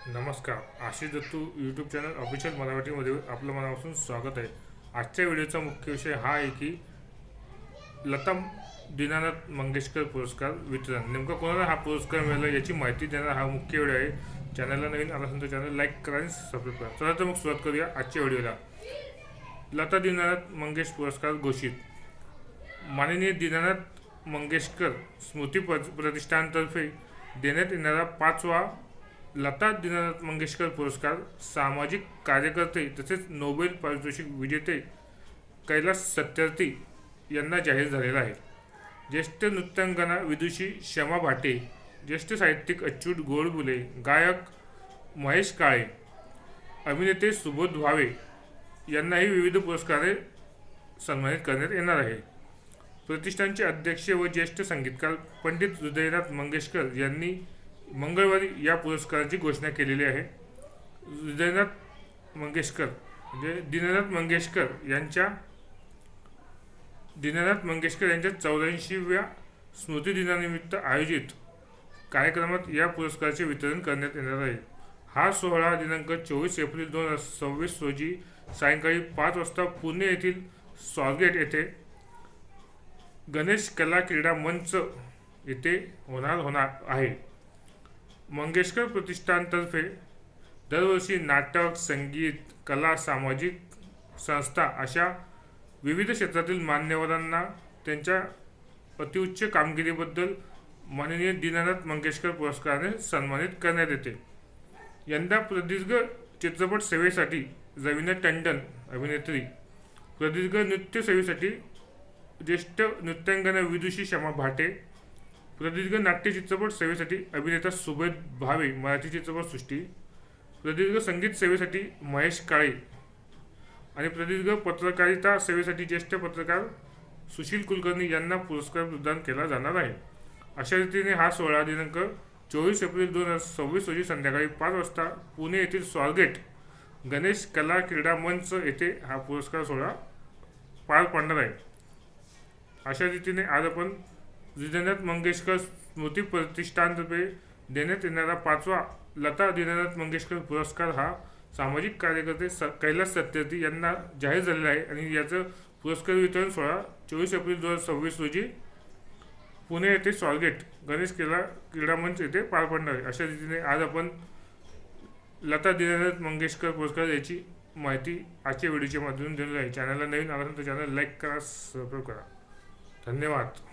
नमस्कार. Ashish Dattu YouTube channel official मराठीमध्ये आपलं मनापासून स्वागत आहे. आजच्या व्हिडिओचा मुख्य विषय हा आहे की लता दीनानाथ मंगेशकर पुरस्कार वितरण. नेमका कोणाला हा पुरस्कार मिळाला याची माहिती देणार हा मुख्य व्हिडिओ आहे. चॅनलला नवीन आला असेल तर चॅनल लाईक करा आणि सबस्क्राईब करा. चला तर मग सुरुवात करूया आजच्या व्हिडिओला. लता दीनानाथ मंगेश पुरस्कार घोषित. माननीय दीनानाथ मंगेशकर स्मृती प्रतिष्ठानतर्फे देण्यात येणारा 5वा लता दीनानाथ मंगेशकर पुरस्कार सामाजिक कार्यकर्ते तसेच नोबेल पारितोषिक विजेते कैलास सत्यार्थी यांना जाहीर झालेला आहे. ज्येष्ठ नृत्यांगना विदुषी शमा भाटे, ज्येष्ठ साहित्यिक अच्युत गोडबोले, गायक महेश काळे, अभिनेते सुबोध भावे यांनाही विविध पुरस्कारे सन्मानित करण्यात येणार आहे. प्रतिष्ठानचे अध्यक्ष व ज्येष्ठ संगीतकार पंडित हृदयनाथ मंगेशकर यांनी मंगळवारी या पुरस्काराची घोषणा केलेली आहे. हृदयनाथ मंगेशकर म्हणजे दीनानाथ मंगेशकर यांच्या 84व्या स्मृतिदिनानिमित्त आयोजित कार्यक्रमात या पुरस्काराचे वितरण करण्यात येणार आहे. हा सोहळा दिनांक 24 एप्रिल 2026 रोजी सायंकाळी 5 वाजता पुणे येथील स्वारगेट येथे गणेश कला क्रीडा मंच येथे होणार आहे. मंगेशकर प्रतिष्ठानतर्फे दरवर्षी नाटक, संगीत, कला, सामाजिक संस्था अशा विविध क्षेत्रातील मान्यवरांना त्यांच्या अतिउच्च कामगिरीबद्दल माननीय दीनानाथ मंगेशकर पुरस्काराने सन्मानित करण्यात येते. यंदा प्रदीर्घ चित्रपट सेवेसाठी रवीना टंडन अभिनेत्री, प्रदीर्घ नृत्य सेवेसाठी ज्येष्ठ नृत्यांगना विदुषी शमा भाटे, प्रदीर्घ नाट्य चित्रपट सेवेसाठी अभिनेता सुबोध भावे मराठी चित्रपटसृष्टी, प्रदीर्घ संगीत सेवेसाठी महेश काळे आणि प्रदीर्घ पत्रकारिता सेवेसाठी ज्येष्ठ पत्रकार सुशील कुलकर्णी यांना पुरस्कार प्रदान केला जाणार आहे. अशा रीतीने हा सोहळा दिनांक 24 एप्रिल 2026 रोजी संध्याकाळी 5 वाजता पुणे येथील स्वारगेट गणेश कला क्रीडा मंच येथे हा पुरस्कार सोहळा पार पडणार आहे. अशा रीतीने आज आपण दीनानाथ मंगेशकर स्मृती प्रतिष्ठानतर्फे देण्यात येणारा 5वा लता दीनानाथ मंगेशकर पुरस्कार हा सामाजिक कार्यकर्ते कैलास सत्यार्थी यांना जाहीर झालेला आहे आणि याचं पुरस्कार वितरण सोहळा 24 एप्रिल 2026 रोजी पुणे येथे स्वारगेट गणेश क्रीडा मंच येथे पार पडणार आहे. अशा रीतीने आज आपण लता दीनानाथ मंगेशकर पुरस्कार याची माहिती आजच्या व्हिडिओच्या माध्यमातून दिलेली आहे. चॅनलला नवीन आला तर चॅनल लाईक करा, सबस्क्राईब करा. धन्यवाद.